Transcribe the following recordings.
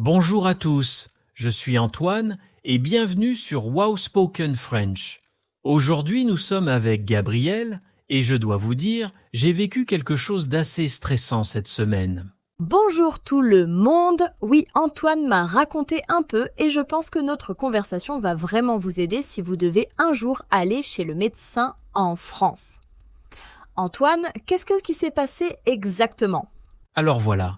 Bonjour à tous, je suis Antoine et bienvenue sur Wow Spoken French. Aujourd'hui nous sommes avec Gabriel et je dois vous dire, j'ai vécu quelque chose d'assez stressant cette semaine. Bonjour tout le monde. Oui, Antoine m'a raconté un peu et je pense que notre conversation va vraiment vous aider si vous devez un jour aller chez le médecin en France. Antoine, qu'est-ce qui s'est passé exactement? Alors voilà,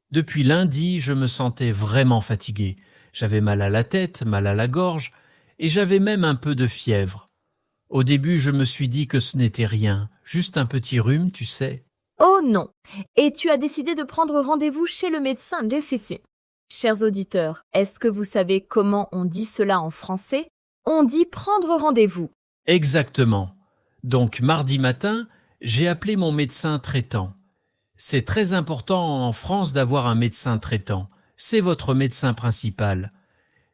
depuis lundi je me sentais vraiment fatigué. J'avais mal à la tête, mal à la gorge et j'avais même un peu de fièvre. Au début je me suis dit que ce n'était rien, juste un petit rhume, tu sais. Oh non! Et tu as décidé de prendre rendez-vous chez le médecin de Cécile. Chers auditeurs, est-ce que vous savez comment on dit cela en français? On dit prendre rendez-vous. Exactement. Donc mardi matin, j'ai appelé mon médecin traitant. C'est très important en France d'avoir un médecin traitant. C'est votre médecin principal.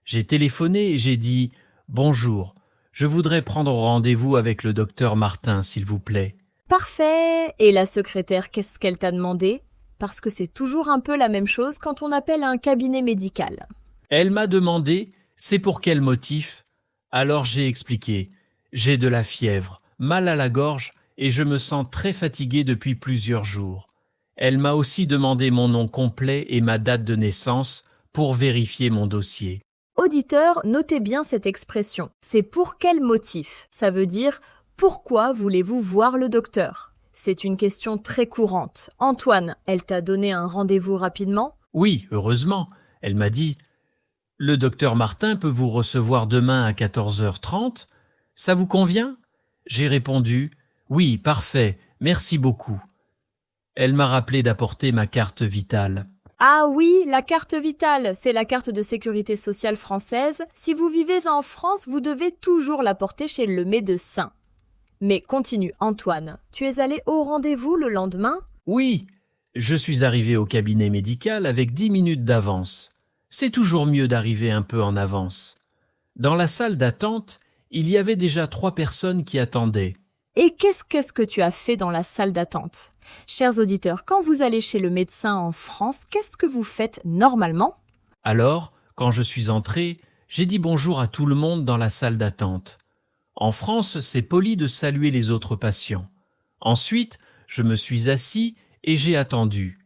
J'ai téléphoné et j'ai dit « Bonjour, je voudrais prendre rendez-vous avec le docteur Martin, s'il vous plaît. » Parfait! Et la secrétaire, qu'est-ce qu'elle t'a demandé? Parce que c'est toujours un peu la même chose quand on appelle un cabinet médical. Elle m'a demandé « C'est pour quel motif ?» Alors j'ai expliqué « J'ai de la fièvre, mal à la gorge et je me sens très fatigué depuis plusieurs jours. » Elle m'a aussi demandé mon nom complet et ma date de naissance pour vérifier mon dossier. Auditeurs, notez bien cette expression. C'est pour quel motif? Ça veut dire pourquoi voulez-vous voir le docteur? C'est une question très courante. Antoine, elle t'a donné un rendez-vous rapidement? Oui, heureusement. Elle m'a dit « Le docteur Martin peut vous recevoir demain à 14h30. Ça vous convient ?» J'ai répondu « Oui, parfait, merci beaucoup. » Elle m'a rappelé d'apporter ma carte vitale. Ah oui, la carte vitale, c'est la carte de sécurité sociale française. Si vous vivez en France, vous devez toujours la porter chez le médecin. Mais continue, Antoine. Tu es allé au rendez-vous le lendemain? Oui, je suis arrivé au cabinet médical avec 10 minutes d'avance. C'est toujours mieux d'arriver un peu en avance. Dans la salle d'attente, il y avait déjà 3 personnes qui attendaient. Et qu'est-ce que tu as fait dans la salle d'attente? Chers auditeurs, quand vous allez chez le médecin en France, qu'est-ce que vous faites normalement? Alors, quand je suis entré, j'ai dit bonjour à tout le monde dans la salle d'attente. En France, c'est poli de saluer les autres patients. Ensuite, je me suis assis et j'ai attendu.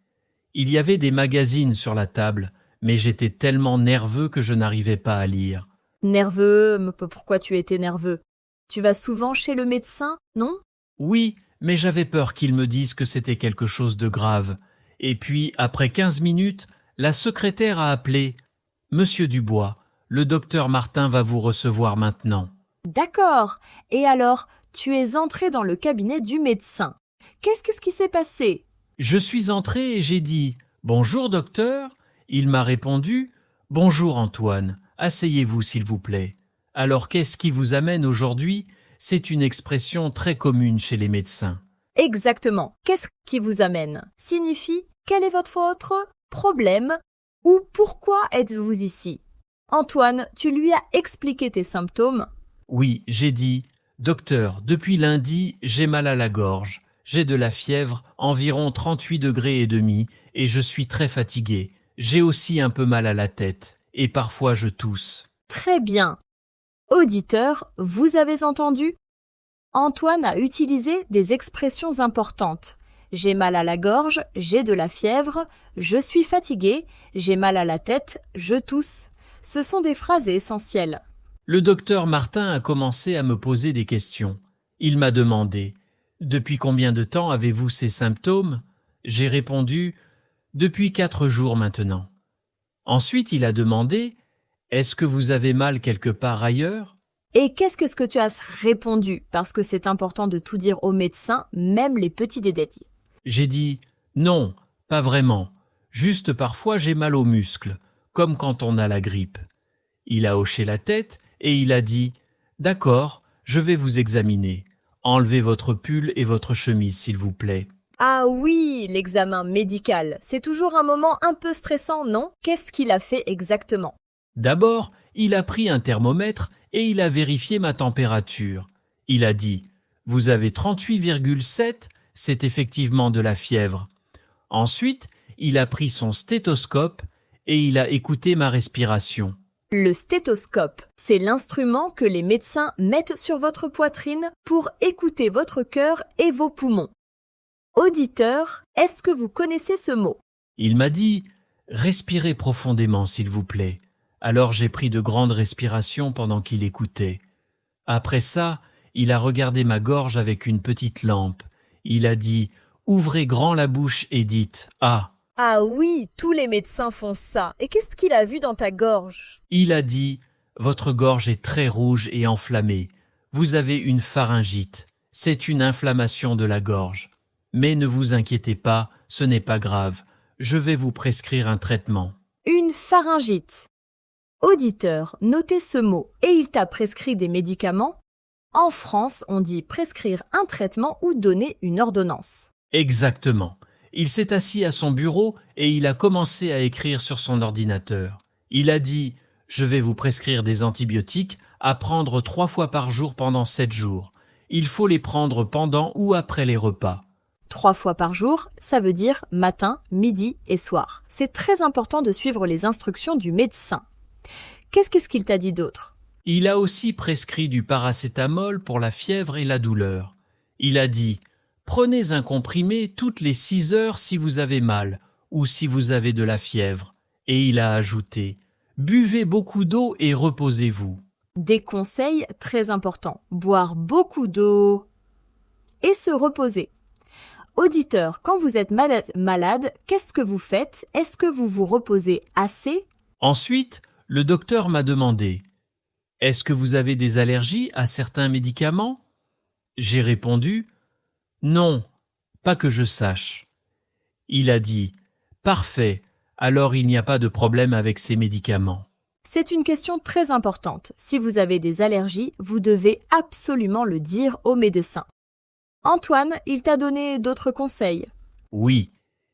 Il y avait des magazines sur la table, mais j'étais tellement nerveux que je n'arrivais pas à lire. Nerveux, mais pourquoi tu étais nerveux? Tu vas souvent chez le médecin, non? Oui, mais j'avais peur qu'ils me disent que c'était quelque chose de grave. Et puis, après 15 minutes, la secrétaire a appelé « Monsieur Dubois, le docteur Martin va vous recevoir maintenant. » D'accord. Et alors, tu es entré dans le cabinet du médecin. Qu'est-ce qui s'est passé? Je suis entré et j'ai dit « Bonjour docteur ». Il m'a répondu « Bonjour Antoine, asseyez-vous s'il vous plaît. » Alors qu'est-ce qui vous amène aujourd'hui? C'est une expression très commune chez les médecins. Exactement. Qu'est-ce qui vous amène? Signifie quel est votre problème ou pourquoi êtes-vous ici? Antoine, tu lui as expliqué tes symptômes? Oui, j'ai dit « Docteur, depuis lundi, j'ai mal à la gorge. J'ai de la fièvre, environ 38 degrés et demi, et je suis très fatigué. J'ai aussi un peu mal à la tête, et parfois je tousse. » Très bien. Auditeurs, vous avez entendu? Antoine a utilisé des expressions importantes. J'ai mal à la gorge, j'ai de la fièvre, je suis fatigué, j'ai mal à la tête, je tousse. Ce sont des phrases essentielles. Le docteur Martin a commencé à me poser des questions. Il m'a demandé « Depuis combien de temps avez-vous ces symptômes ?» J'ai répondu « Depuis 4 jours maintenant. » Ensuite, il a demandé « Est-ce que vous avez mal quelque part ailleurs ?» Et qu'est-ce que tu as répondu? Parce que c'est important de tout dire aux médecins, même les petits détails. J'ai dit « Non, pas vraiment. Juste parfois j'ai mal aux muscles, comme quand on a la grippe. » Il a hoché la tête et il a dit « D'accord, je vais vous examiner. Enlevez votre pull et votre chemise, s'il vous plaît. » Ah oui, l'examen médical. C'est toujours un moment un peu stressant, non? Qu'est-ce qu'il a fait exactement? D'abord, il a pris un thermomètre et il a vérifié ma température. Il a dit « Vous avez 38,7, c'est effectivement de la fièvre. » Ensuite, il a pris son stéthoscope et il a écouté ma respiration. Le stéthoscope, c'est l'instrument que les médecins mettent sur votre poitrine pour écouter votre cœur et vos poumons. Auditeur, est-ce que vous connaissez ce mot? Il m'a dit « Respirez profondément, s'il vous plaît ». Alors j'ai pris de grandes respirations pendant qu'il écoutait. Après ça, il a regardé ma gorge avec une petite lampe. Il a dit « Ouvrez grand la bouche et dites « Ah ». Ah oui, tous les médecins font ça. Et qu'est-ce qu'il a vu dans ta gorge? Il a dit « Votre gorge est très rouge et enflammée. Vous avez une pharyngite. C'est une inflammation de la gorge. Mais ne vous inquiétez pas, ce n'est pas grave. Je vais vous prescrire un traitement. » Une pharyngite. Auditeur, notez ce mot. Et il t'a prescrit des médicaments? En France, on dit prescrire un traitement ou donner une ordonnance. Exactement. Il s'est assis à son bureau et il a commencé à écrire sur son ordinateur. Il a dit « Je vais vous prescrire des antibiotiques à prendre 3 fois par jour pendant 7 jours. Il faut les prendre pendant ou après les repas. » 3 fois par jour, ça veut dire matin, midi et soir. C'est très important de suivre les instructions du médecin. Qu'est-ce qu'il t'a dit d'autre? Il a aussi prescrit du paracétamol pour la fièvre et la douleur. Il a dit « Prenez un comprimé toutes les 6 heures si vous avez mal ou si vous avez de la fièvre. » Et il a ajouté « Buvez beaucoup d'eau et reposez-vous. » Des conseils très importants. Boire beaucoup d'eau et se reposer. Auditeur, quand vous êtes malade, qu'est-ce que vous faites? Est-ce que vous vous reposez assez? Ensuite, le docteur m'a demandé « Est-ce que vous avez des allergies à certains médicaments ?» J'ai répondu « Non, pas que je sache. » Il a dit « Parfait, alors il n'y a pas de problème avec ces médicaments. » C'est une question très importante. Si vous avez des allergies, vous devez absolument le dire au médecin. Antoine, il t'a donné d'autres conseils? Oui,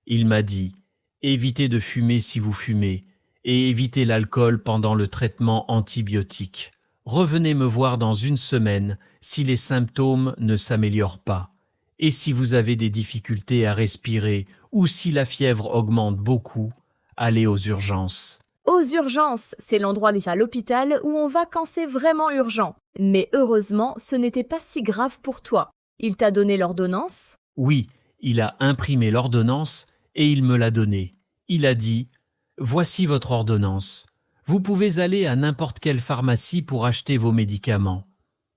il m'a dit « Évitez de fumer si vous fumez et évitez l'alcool pendant le traitement antibiotique. Revenez me voir dans 1 semaine si les symptômes ne s'améliorent pas. Et si vous avez des difficultés à respirer ou si la fièvre augmente beaucoup, allez aux urgences. » Aux urgences, c'est l'endroit à l'hôpital où on va quand c'est vraiment urgent. Mais heureusement, ce n'était pas si grave pour toi. Il t'a donné l'ordonnance? Oui, il a imprimé l'ordonnance et il me l'a donnée. Il a dit « Voici votre ordonnance. Vous pouvez aller à n'importe quelle pharmacie pour acheter vos médicaments.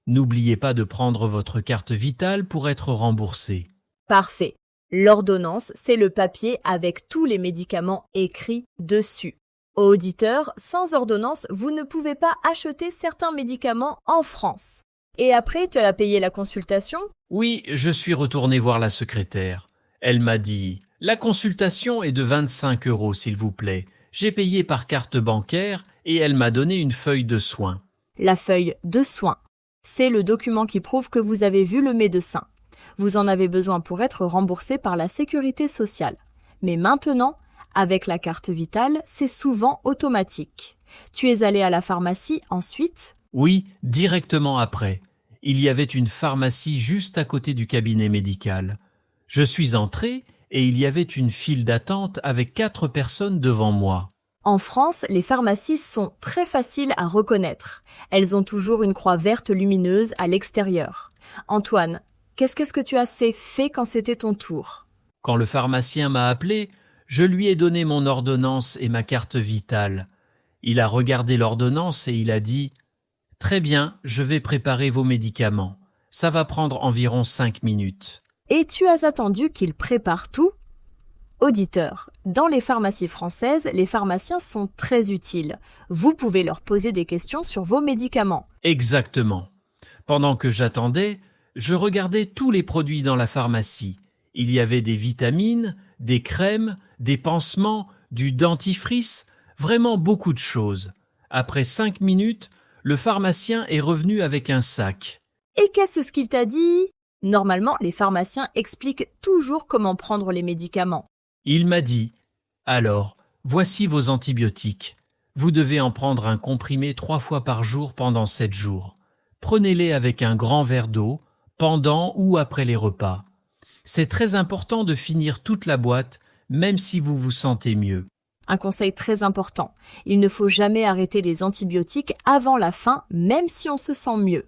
N'oubliez pas de prendre votre carte vitale pour être remboursé. » Parfait. L'ordonnance, c'est le papier avec tous les médicaments écrits dessus. Auditeur, sans ordonnance, vous ne pouvez pas acheter certains médicaments en France. Et après, tu as payé la consultation? Oui, je suis retourné voir la secrétaire. Elle m'a dit « La consultation est de 25 €, s'il vous plaît. » J'ai payé par carte bancaire et elle m'a donné une feuille de soins. La feuille de soins. C'est le document qui prouve que vous avez vu le médecin. Vous en avez besoin pour être remboursé par la sécurité sociale. Mais maintenant, avec la carte vitale, c'est souvent automatique. Tu es allé à la pharmacie ensuite? Oui, directement après. Il y avait une pharmacie juste à côté du cabinet médical. Je suis entré et il y avait une file d'attente avec 4 personnes devant moi. En France, les pharmacies sont très faciles à reconnaître. Elles ont toujours une croix verte lumineuse à l'extérieur. Antoine, qu'est-ce que tu as fait quand c'était ton tour? Quand le pharmacien m'a appelé, je lui ai donné mon ordonnance et ma carte vitale. Il a regardé l'ordonnance et il a dit « Très bien, je vais préparer vos médicaments. Ça va prendre environ 5 minutes. » Et tu as attendu qu'il prépare tout? Auditeur, dans les pharmacies françaises, les pharmaciens sont très utiles. Vous pouvez leur poser des questions sur vos médicaments. Exactement. Pendant que j'attendais, je regardais tous les produits dans la pharmacie. Il y avait des vitamines, des crèmes, des pansements, du dentifrice, vraiment beaucoup de choses. Après 5 minutes, le pharmacien est revenu avec un sac. Et qu'est-ce qu'il t'a dit? Normalement, les pharmaciens expliquent toujours comment prendre les médicaments. Il m'a dit « Alors, voici vos antibiotiques. Vous devez en prendre un comprimé 3 fois par jour pendant 7 jours. Prenez-les avec un grand verre d'eau, pendant ou après les repas. C'est très important de finir toute la boîte, même si vous vous sentez mieux. » Un conseil très important. Il ne faut jamais arrêter les antibiotiques avant la fin, même si on se sent mieux.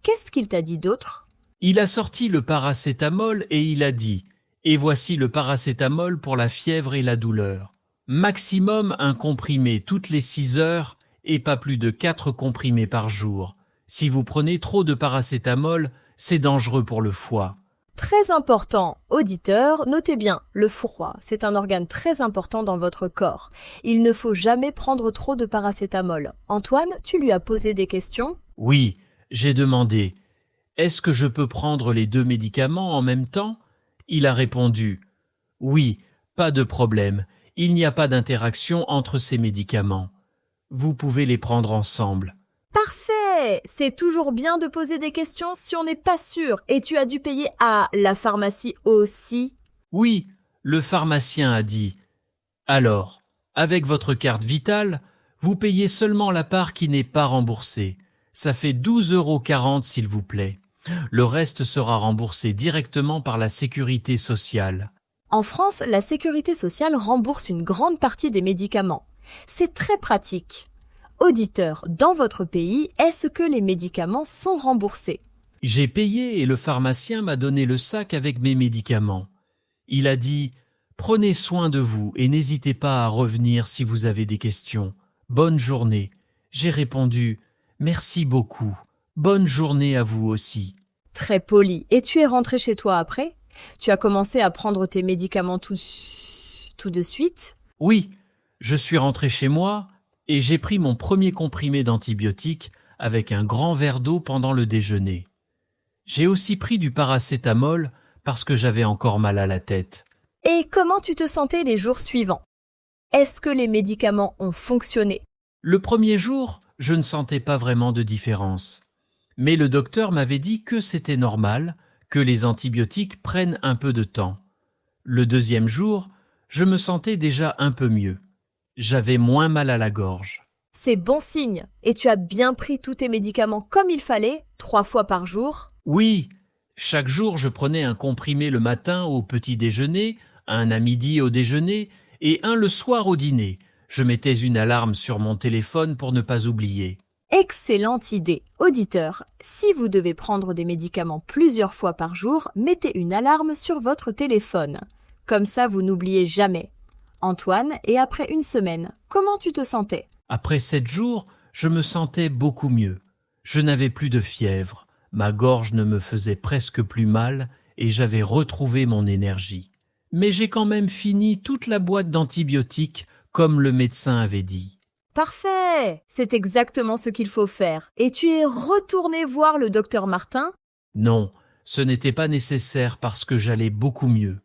Qu'est-ce qu'il t'a dit d'autre? Il a sorti le paracétamol et il a dit « Et voici le paracétamol pour la fièvre et la douleur. Maximum un comprimé toutes les 6 heures et pas plus de 4 comprimés par jour. Si vous prenez trop de paracétamol, c'est dangereux pour le foie. » Très important, auditeur, notez bien, le foie, c'est un organe très important dans votre corps. Il ne faut jamais prendre trop de paracétamol. Antoine, tu lui as posé des questions? Oui, j'ai demandé « Est-ce que je peux prendre les 2 médicaments en même temps ?» Il a répondu « Oui, pas de problème, il n'y a pas d'interaction entre ces médicaments. Vous pouvez les prendre ensemble. » Parfait! C'est toujours bien de poser des questions si on n'est pas sûr. Et tu as dû payer à la pharmacie aussi? Oui, le pharmacien a dit « Alors, avec votre carte vitale, vous payez seulement la part qui n'est pas remboursée. Ça fait 12,40 € s'il vous plaît. Le reste sera remboursé directement par la sécurité sociale. » En France, la sécurité sociale rembourse une grande partie des médicaments. C'est très pratique. Auditeur, dans votre pays, est-ce que les médicaments sont remboursés? J'ai payé et le pharmacien m'a donné le sac avec mes médicaments. Il a dit « Prenez soin de vous et n'hésitez pas à revenir si vous avez des questions. Bonne journée. » J'ai répondu « Merci beaucoup. Bonne journée à vous aussi. » Très poli. Et tu es rentré chez toi après? Tu as commencé à prendre tes médicaments tout de suite? Oui, je suis rentré chez moi et j'ai pris mon premier comprimé d'antibiotiques avec un grand verre d'eau pendant le déjeuner. J'ai aussi pris du paracétamol parce que j'avais encore mal à la tête. Et comment tu te sentais les jours suivants? Est-ce que les médicaments ont fonctionné? Le premier jour, je ne sentais pas vraiment de différence. Mais le docteur m'avait dit que c'était normal, que les antibiotiques prennent un peu de temps. Le deuxième jour, je me sentais déjà un peu mieux. J'avais moins mal à la gorge. C'est bon signe. Et tu as bien pris tous tes médicaments comme il fallait, 3 fois par jour? Oui, chaque jour je prenais un comprimé le matin au petit déjeuner, un à midi au déjeuner et un le soir au dîner. Je mettais une alarme sur mon téléphone pour ne pas oublier. Excellente idée. Auditeur, si vous devez prendre des médicaments plusieurs fois par jour, mettez une alarme sur votre téléphone. Comme ça, vous n'oubliez jamais. Antoine, et après une semaine, comment tu te sentais? Après 7 jours, je me sentais beaucoup mieux. Je n'avais plus de fièvre, ma gorge ne me faisait presque plus mal et j'avais retrouvé mon énergie. Mais j'ai quand même fini toute la boîte d'antibiotiques comme le médecin avait dit. Parfait! C'est exactement ce qu'il faut faire. Et tu es retourné voir le docteur Martin? Non, ce n'était pas nécessaire parce que j'allais beaucoup mieux.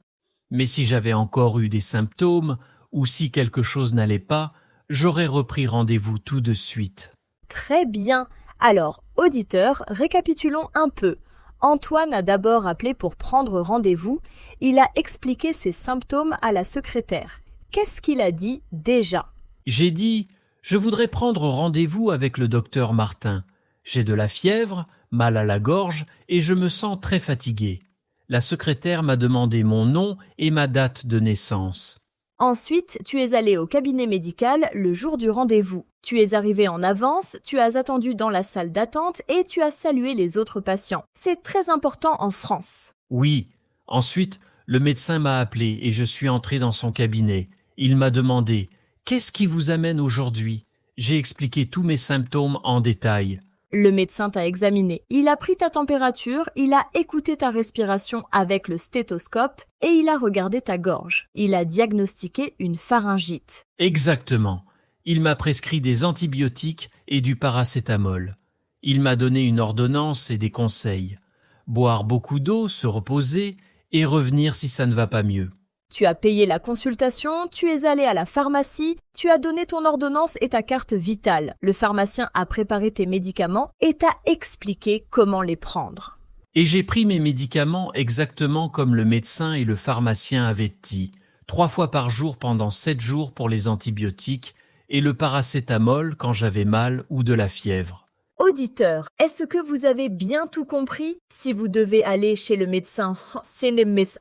Mais si j'avais encore eu des symptômes ou si quelque chose n'allait pas, j'aurais repris rendez-vous tout de suite. Très bien. Alors, auditeur, récapitulons un peu. Antoine a d'abord appelé pour prendre rendez-vous. Il a expliqué ses symptômes à la secrétaire. Qu'est-ce qu'il a dit déjà? J'ai dit « Je voudrais prendre rendez-vous avec le docteur Martin. J'ai de la fièvre, mal à la gorge et je me sens très fatigué. » La secrétaire m'a demandé mon nom et ma date de naissance. Ensuite, tu es allé au cabinet médical le jour du rendez-vous. Tu es arrivé en avance, tu as attendu dans la salle d'attente et tu as salué les autres patients. C'est très important en France. Oui. Ensuite, le médecin m'a appelé et je suis entré dans son cabinet. Il m'a demandé « Qu'est-ce qui vous amène aujourd'hui ?» J'ai expliqué tous mes symptômes en détail. Le médecin t'a examiné. Il a pris ta température, il a écouté ta respiration avec le stéthoscope et il a regardé ta gorge. Il a diagnostiqué une pharyngite. Exactement. Il m'a prescrit des antibiotiques et du paracétamol. Il m'a donné une ordonnance et des conseils. Boire beaucoup d'eau, se reposer et revenir si ça ne va pas mieux. Tu as payé la consultation, tu es allé à la pharmacie, tu as donné ton ordonnance et ta carte vitale. Le pharmacien a préparé tes médicaments et t'a expliqué comment les prendre. Et j'ai pris mes médicaments exactement comme le médecin et le pharmacien avaient dit, 3 fois par jour pendant 7 jours pour les antibiotiques et le paracétamol quand j'avais mal ou de la fièvre. Auditeur, est-ce que vous avez bien tout compris? Si vous devez aller chez le médecin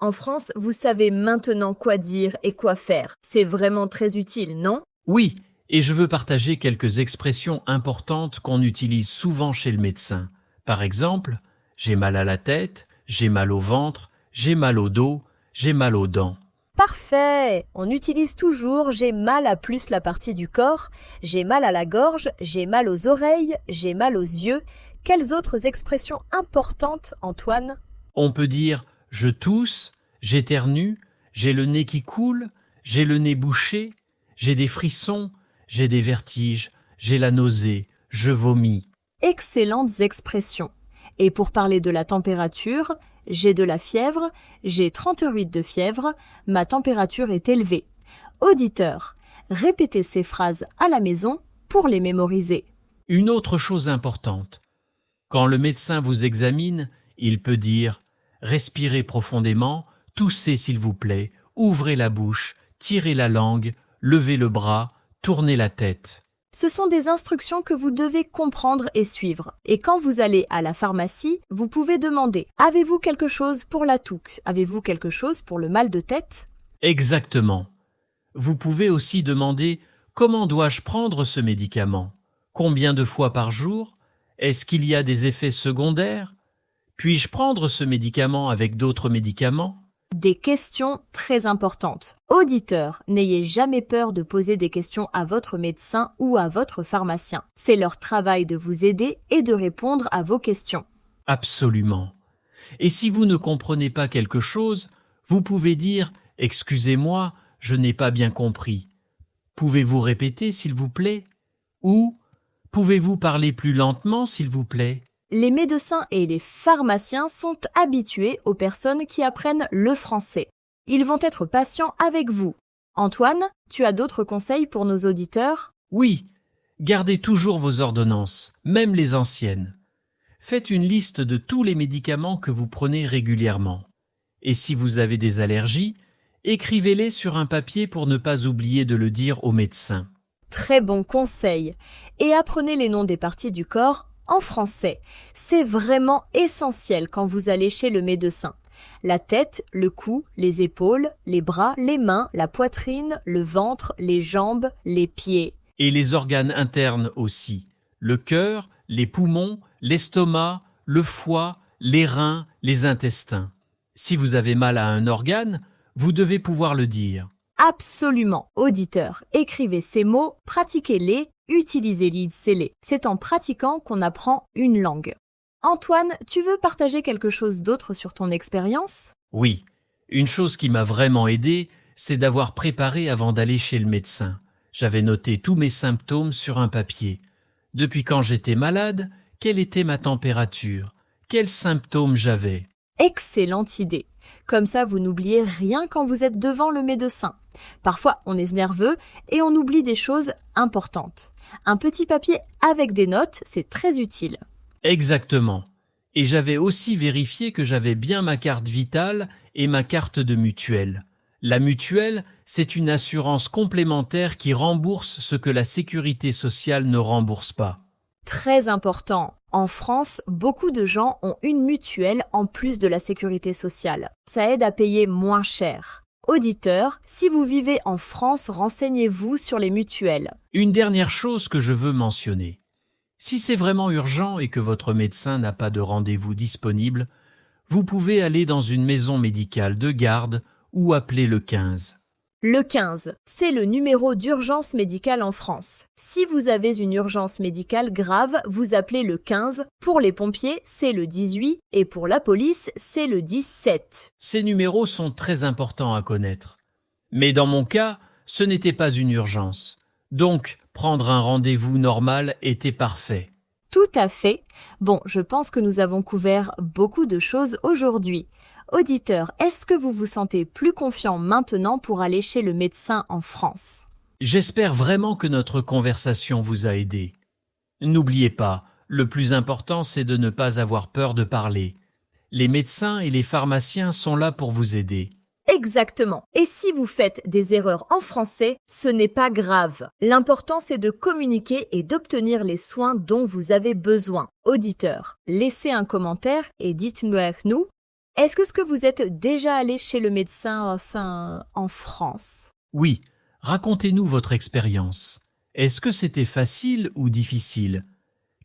en France, vous savez maintenant quoi dire et quoi faire. C'est vraiment très utile, non? Oui, et je veux partager quelques expressions importantes qu'on utilise souvent chez le médecin. Par exemple, j'ai mal à la tête, j'ai mal au ventre, j'ai mal au dos, j'ai mal aux dents. Parfait! On utilise toujours j'ai mal à plus la partie du corps, j'ai mal à la gorge, j'ai mal aux oreilles, j'ai mal aux yeux. Quelles autres expressions importantes, Antoine? On peut dire je tousse, j'éternue, j'ai le nez qui coule, j'ai le nez bouché, j'ai des frissons, j'ai des vertiges, j'ai la nausée, je vomis. Excellentes expressions. Et pour parler de la température, j'ai de la fièvre, j'ai 38 de fièvre, ma température est élevée. Auditeur, répétez ces phrases à la maison pour les mémoriser. Une autre chose importante. Quand le médecin vous examine, il peut dire « Respirez profondément, toussez s'il vous plaît, ouvrez la bouche, tirez la langue, levez le bras, tournez la tête. » Ce sont des instructions que vous devez comprendre et suivre. Et quand vous allez à la pharmacie, vous pouvez demander « Avez-vous quelque chose pour la toux? Avez-vous quelque chose pour le mal de tête ?» Exactement. Vous pouvez aussi demander « Comment dois-je prendre ce médicament? Combien de fois par jour? Est-ce qu'il y a des effets secondaires? Puis-je prendre ce médicament avec d'autres médicaments? » Des questions très importantes. Auditeurs, n'ayez jamais peur de poser des questions à votre médecin ou à votre pharmacien. C'est leur travail de vous aider et de répondre à vos questions. Absolument. Et si vous ne comprenez pas quelque chose, vous pouvez dire « Excusez-moi, je n'ai pas bien compris. Pouvez-vous répéter s'il vous plaît? » Ou « Pouvez-vous parler plus lentement s'il vous plaît ?» Les médecins et les pharmaciens sont habitués aux personnes qui apprennent le français. Ils vont être patients avec vous. Antoine, tu as d'autres conseils pour nos auditeurs? Oui, gardez toujours vos ordonnances, même les anciennes. Faites une liste de tous les médicaments que vous prenez régulièrement. Et si vous avez des allergies, écrivez-les sur un papier pour ne pas oublier de le dire au médecin. Très bon conseil. Et apprenez les noms des parties du corps en français. C'est vraiment essentiel quand vous allez chez le médecin. La tête, le cou, les épaules, les bras, les mains, la poitrine, le ventre, les jambes, les pieds. Et les organes internes aussi. Le cœur, les poumons, l'estomac, le foie, les reins, les intestins. Si vous avez mal à un organe, vous devez pouvoir le dire. Absolument, auditeur. Écrivez ces mots, pratiquez-les, utilisez-les. C'est en pratiquant qu'on apprend une langue. Antoine, tu veux partager quelque chose d'autre sur ton expérience? Oui, une chose qui m'a vraiment aidé, c'est d'avoir préparé avant d'aller chez le médecin. J'avais noté tous mes symptômes sur un papier. Depuis quand j'étais malade, quelle était ma température? Quels symptômes j'avais? Excellente idée. Comme ça, vous n'oubliez rien quand vous êtes devant le médecin. Parfois, on est nerveux et on oublie des choses importantes. Un petit papier avec des notes, c'est très utile. Exactement. Et j'avais aussi vérifié que j'avais bien ma carte vitale et ma carte de mutuelle. La mutuelle, c'est une assurance complémentaire qui rembourse ce que la sécurité sociale ne rembourse pas. Très important. En France, beaucoup de gens ont une mutuelle en plus de la sécurité sociale. Ça aide à payer moins cher. Auditeurs, si vous vivez en France, renseignez-vous sur les mutuelles. Une dernière chose que je veux mentionner. Si c'est vraiment urgent et que votre médecin n'a pas de rendez-vous disponible, vous pouvez aller dans une maison médicale de garde ou appeler le 15. Le 15, c'est le numéro d'urgence médicale en France. Si vous avez une urgence médicale grave, vous appelez le 15. Pour les pompiers, c'est le 18 et pour la police, c'est le 17. Ces numéros sont très importants à connaître. Mais dans mon cas, ce n'était pas une urgence. Donc, prendre un rendez-vous normal était parfait. Tout à fait. Bon, je pense que nous avons couvert beaucoup de choses aujourd'hui. Auditeurs, est-ce que vous vous sentez plus confiant maintenant pour aller chez le médecin en France? J'espère vraiment que notre conversation vous a aidé. N'oubliez pas, le plus important c'est de ne pas avoir peur de parler. Les médecins et les pharmaciens sont là pour vous aider. Exactement. Et si vous faites des erreurs en français, ce n'est pas grave. L'important, c'est de communiquer et d'obtenir les soins dont vous avez besoin. Auditeurs, laissez un commentaire et dites-nous, est-ce que vous êtes déjà allé chez le médecin en France? Oui, racontez-nous votre expérience. Est-ce que c'était facile ou difficile?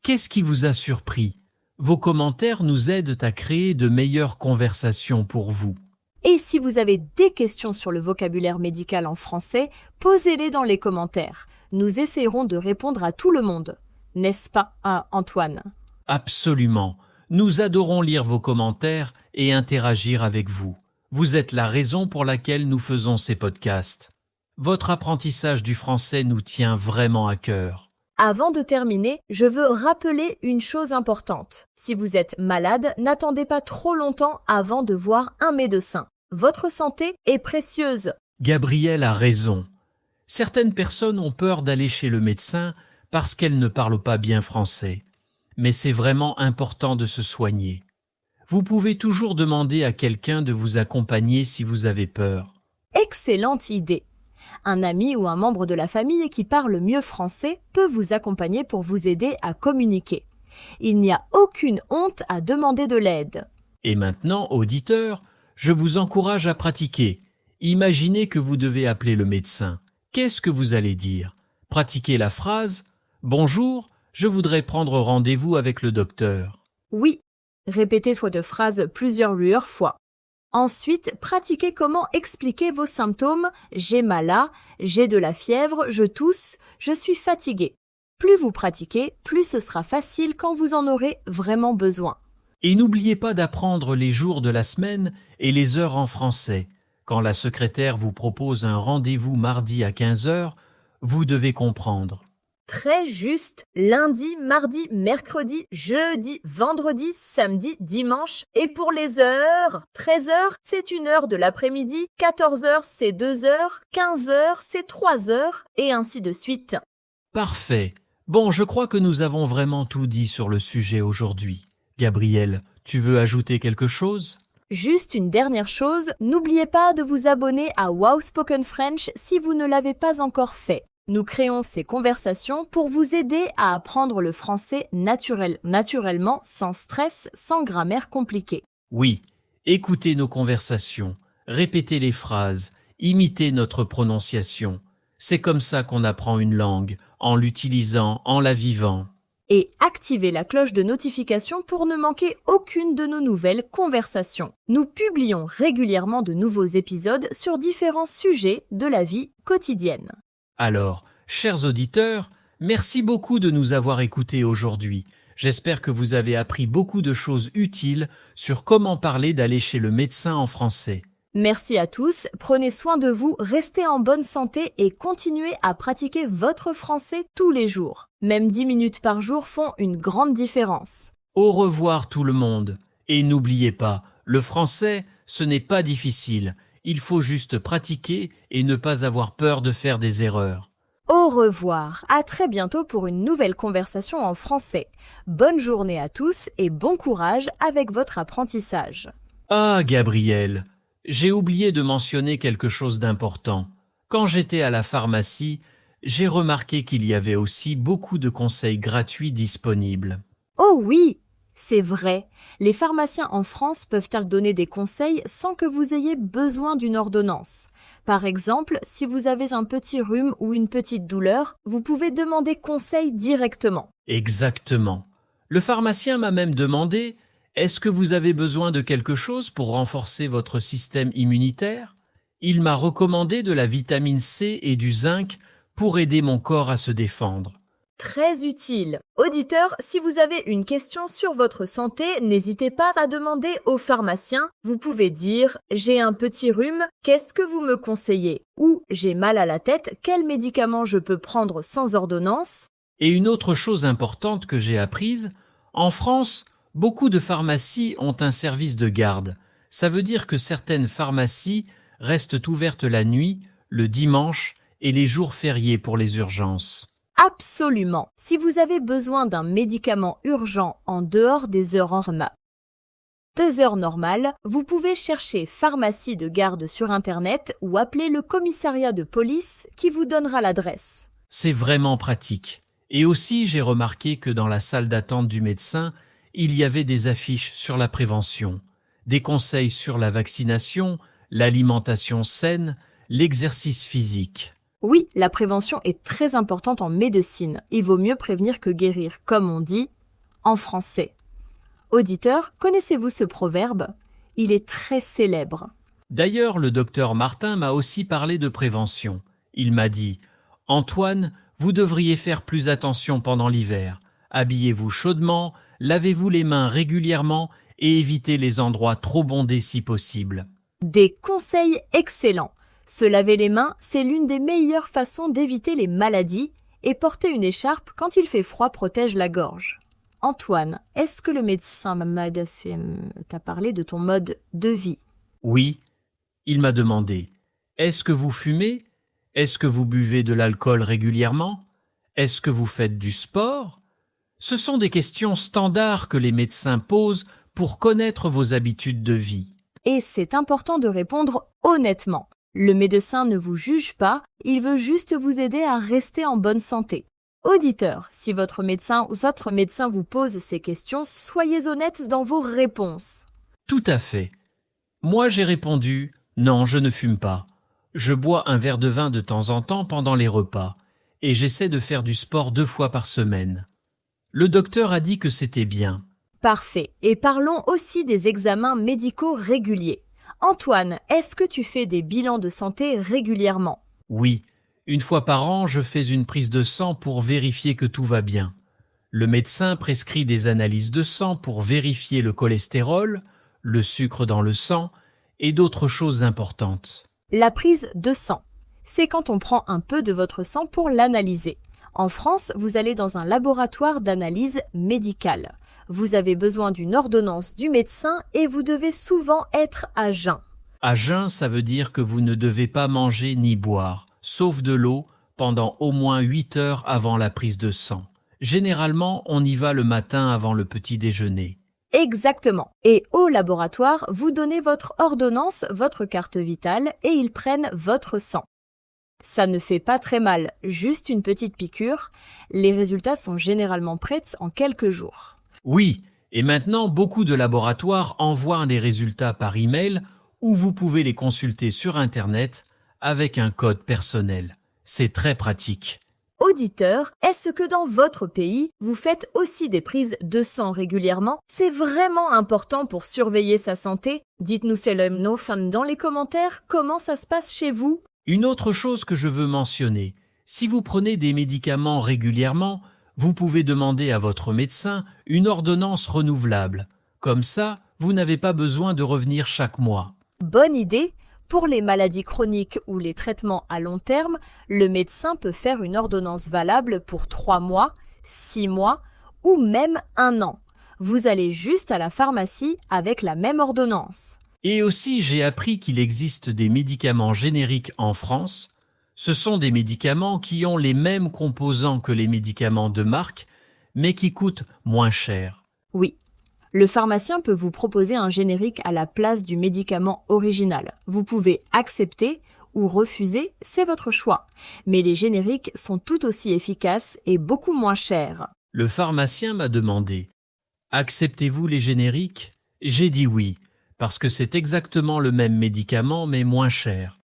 Qu'est-ce qui vous a surpris? Vos commentaires nous aident à créer de meilleures conversations pour vous. Et si vous avez des questions sur le vocabulaire médical en français, posez-les dans les commentaires. Nous essayerons de répondre à tout le monde. N'est-ce pas, Antoine? Absolument. Nous adorons lire vos commentaires et interagir avec vous. Vous êtes la raison pour laquelle nous faisons ces podcasts. Votre apprentissage du français nous tient vraiment à cœur. Avant de terminer, je veux rappeler une chose importante. Si vous êtes malade, n'attendez pas trop longtemps avant de voir un médecin. Votre santé est précieuse. Gabriel a raison. Certaines personnes ont peur d'aller chez le médecin parce qu'elles ne parlent pas bien français. Mais c'est vraiment important de se soigner. Vous pouvez toujours demander à quelqu'un de vous accompagner si vous avez peur. Excellente idée. Un ami ou un membre de la famille qui parle mieux français peut vous accompagner pour vous aider à communiquer. Il n'y a aucune honte à demander de l'aide. Et maintenant, auditeurs, je vous encourage à pratiquer. Imaginez que vous devez appeler le médecin. Qu'est-ce que vous allez dire? Pratiquez la phrase « Bonjour, je voudrais prendre rendez-vous avec le docteur ». Oui, répétez cette phrase plusieurs fois. Ensuite, pratiquez comment expliquer vos symptômes. J'ai mal à, j'ai de la fièvre, je tousse, je suis fatigué. Plus vous pratiquez, plus ce sera facile quand vous en aurez vraiment besoin. Et n'oubliez pas d'apprendre les jours de la semaine et les heures en français. Quand la secrétaire vous propose un rendez-vous mardi à 15 heures, vous devez comprendre. Très juste, lundi, mardi, mercredi, jeudi, vendredi, samedi, dimanche. Et pour les heures, 13 heures, c'est 1 heure de l'après-midi, 14 heures, c'est 2 heures, 15 heures, c'est 3 heures, et ainsi de suite. Parfait. Bon, je crois que nous avons vraiment tout dit sur le sujet aujourd'hui. Gabriel, tu veux ajouter quelque chose? Juste une dernière chose, n'oubliez pas de vous abonner à Wow Spoken French si vous ne l'avez pas encore fait. Nous créons ces conversations pour vous aider à apprendre le français naturellement, sans stress, sans grammaire compliquée. Oui, écoutez nos conversations, répétez les phrases, imitez notre prononciation. C'est comme ça qu'on apprend une langue, en l'utilisant, en la vivant. Et activez la cloche de notification pour ne manquer aucune de nos nouvelles conversations. Nous publions régulièrement de nouveaux épisodes sur différents sujets de la vie quotidienne. Alors, chers auditeurs, merci beaucoup de nous avoir écoutés aujourd'hui. J'espère que vous avez appris beaucoup de choses utiles sur comment parler d'aller chez le médecin en français. Merci à tous, prenez soin de vous, restez en bonne santé et continuez à pratiquer votre français tous les jours. Même 10 minutes par jour font une grande différence. Au revoir tout le monde. Et n'oubliez pas, le français, ce n'est pas difficile. Il faut juste pratiquer et ne pas avoir peur de faire des erreurs. Au revoir, à très bientôt pour une nouvelle conversation en français. Bonne journée à tous et bon courage avec votre apprentissage. Ah, Gabriel, j'ai oublié de mentionner quelque chose d'important. Quand j'étais à la pharmacie, j'ai remarqué qu'il y avait aussi beaucoup de conseils gratuits disponibles. Oh oui, c'est vrai. Les pharmaciens en France peuvent donner des conseils sans que vous ayez besoin d'une ordonnance. Par exemple, si vous avez un petit rhume ou une petite douleur, vous pouvez demander conseil directement. Exactement. Le pharmacien m'a même demandé « Est-ce que vous avez besoin de quelque chose pour renforcer votre système immunitaire ?» Il m'a recommandé de la vitamine C et du zinc pour aider mon corps à se défendre. Très utile. Auditeurs, si vous avez une question sur votre santé, n'hésitez pas à demander au pharmacien. Vous pouvez dire « J'ai un petit rhume, qu'est-ce que vous me conseillez ?» ou « J'ai mal à la tête, quel médicament je peux prendre sans ordonnance ?» Et une autre chose importante que j'ai apprise, en France, beaucoup de pharmacies ont un service de garde. Ça veut dire que certaines pharmacies restent ouvertes la nuit, le dimanche et les jours fériés pour les urgences. Absolument. Si vous avez besoin d'un médicament urgent en dehors des heures 2 heures normales, vous pouvez chercher pharmacie de garde sur Internet ou appeler le commissariat de police qui vous donnera l'adresse. C'est vraiment pratique. Et aussi, j'ai remarqué que dans la salle d'attente du médecin, il y avait des affiches sur la prévention, des conseils sur la vaccination, l'alimentation saine, l'exercice physique. Oui, la prévention est très importante en médecine. Il vaut mieux prévenir que guérir, comme on dit en français. Auditeurs, connaissez-vous ce proverbe? Il est très célèbre. D'ailleurs, le docteur Martin m'a aussi parlé de prévention. Il m'a dit « Antoine, vous devriez faire plus attention pendant l'hiver. Habillez-vous chaudement, lavez-vous les mains régulièrement et évitez les endroits trop bondés si possible. » Des conseils excellents. Se laver les mains, c'est l'une des meilleures façons d'éviter les maladies et porter une écharpe quand il fait froid protège la gorge. Antoine, est-ce que le médecin t'a parlé de ton mode de vie? Oui, il m'a demandé « Est-ce que vous fumez? Est-ce que vous buvez de l'alcool régulièrement? Est-ce que vous faites du sport ?» Ce sont des questions standards que les médecins posent pour connaître vos habitudes de vie. Et c'est important de répondre honnêtement. Le médecin ne vous juge pas, il veut juste vous aider à rester en bonne santé. Auditeur, si votre médecin ou votre médecin vous pose ces questions, soyez honnête dans vos réponses. Tout à fait. Moi, j'ai répondu « Non, je ne fume pas. Je bois un verre de vin de temps en temps pendant les repas et j'essaie de faire du sport 2 fois par semaine. » Le docteur a dit que c'était bien. Parfait. Et parlons aussi des examens médicaux réguliers. Antoine, est-ce que tu fais des bilans de santé régulièrement? Oui, 1 fois par an, je fais une prise de sang pour vérifier que tout va bien. Le médecin prescrit des analyses de sang pour vérifier le cholestérol, le sucre dans le sang et d'autres choses importantes. La prise de sang, c'est quand on prend un peu de votre sang pour l'analyser. En France, vous allez dans un laboratoire d'analyse médicale. Vous avez besoin d'une ordonnance du médecin et vous devez souvent être à jeun. À jeun, ça veut dire que vous ne devez pas manger ni boire, sauf de l'eau, pendant au moins 8 heures avant la prise de sang. Généralement, on y va le matin avant le petit déjeuner. Exactement. Et au laboratoire, vous donnez votre ordonnance, votre carte vitale et ils prennent votre sang. Ça ne fait pas très mal, juste une petite piqûre. Les résultats sont généralement prêts en quelques jours. Oui, et maintenant, beaucoup de laboratoires envoient les résultats par email ou vous pouvez les consulter sur Internet avec un code personnel. C'est très pratique. Auditeurs, est-ce que dans votre pays, vous faites aussi des prises de sang régulièrement? C'est vraiment important pour surveiller sa santé. Dites-nous dans les commentaires comment ça se passe chez vous. Une autre chose que je veux mentionner, si vous prenez des médicaments régulièrement, vous pouvez demander à votre médecin une ordonnance renouvelable. Comme ça, vous n'avez pas besoin de revenir chaque mois. Bonne idée! Pour les maladies chroniques ou les traitements à long terme, le médecin peut faire une ordonnance valable pour 3 mois, 6 mois ou même 1 an. Vous allez juste à la pharmacie avec la même ordonnance. Et aussi, j'ai appris qu'il existe des médicaments génériques en France. Ce sont des médicaments qui ont les mêmes composants que les médicaments de marque, mais qui coûtent moins cher. Oui. Le pharmacien peut vous proposer un générique à la place du médicament original. Vous pouvez accepter ou refuser, c'est votre choix. Mais les génériques sont tout aussi efficaces et beaucoup moins chers. Le pharmacien m'a demandé « Acceptez-vous les génériques ?» J'ai dit oui, parce que c'est exactement le même médicament mais moins cher.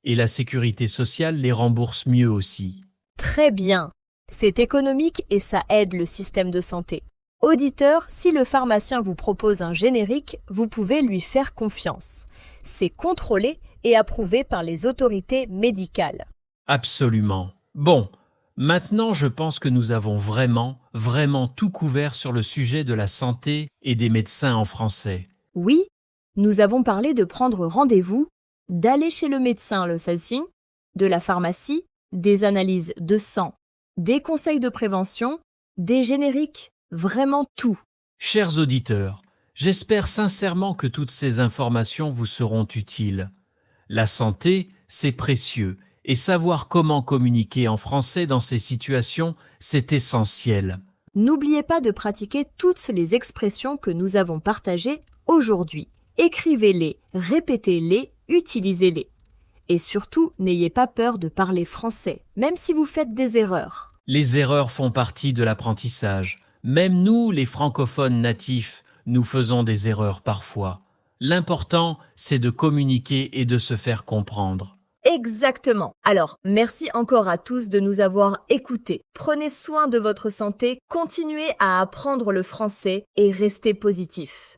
Et la sécurité sociale les rembourse mieux aussi. Très bien. C'est économique et ça aide le système de santé. Auditeur, si le pharmacien vous propose un générique, vous pouvez lui faire confiance. C'est contrôlé et approuvé par les autorités médicales. Absolument. Bon, maintenant je pense que nous avons vraiment tout couvert sur le sujet de la santé et des médecins en français. Oui, nous avons parlé de prendre rendez-vous, d'aller chez le médecin le facing, de la pharmacie, des analyses de sang, des conseils de prévention, des génériques, vraiment tout. Chers auditeurs, j'espère sincèrement que toutes ces informations vous seront utiles. La santé, c'est précieux, et savoir comment communiquer en français dans ces situations, c'est essentiel. N'oubliez pas de pratiquer toutes les expressions que nous avons partagées aujourd'hui. Écrivez-les, répétez-les, utilisez-les. Et surtout, n'ayez pas peur de parler français, même si vous faites des erreurs. Les erreurs font partie de l'apprentissage. Même nous, les francophones natifs, nous faisons des erreurs parfois. L'important, c'est de communiquer et de se faire comprendre. Exactement. Alors, merci encore à tous de nous avoir écoutés. Prenez soin de votre santé, continuez à apprendre le français et restez positifs.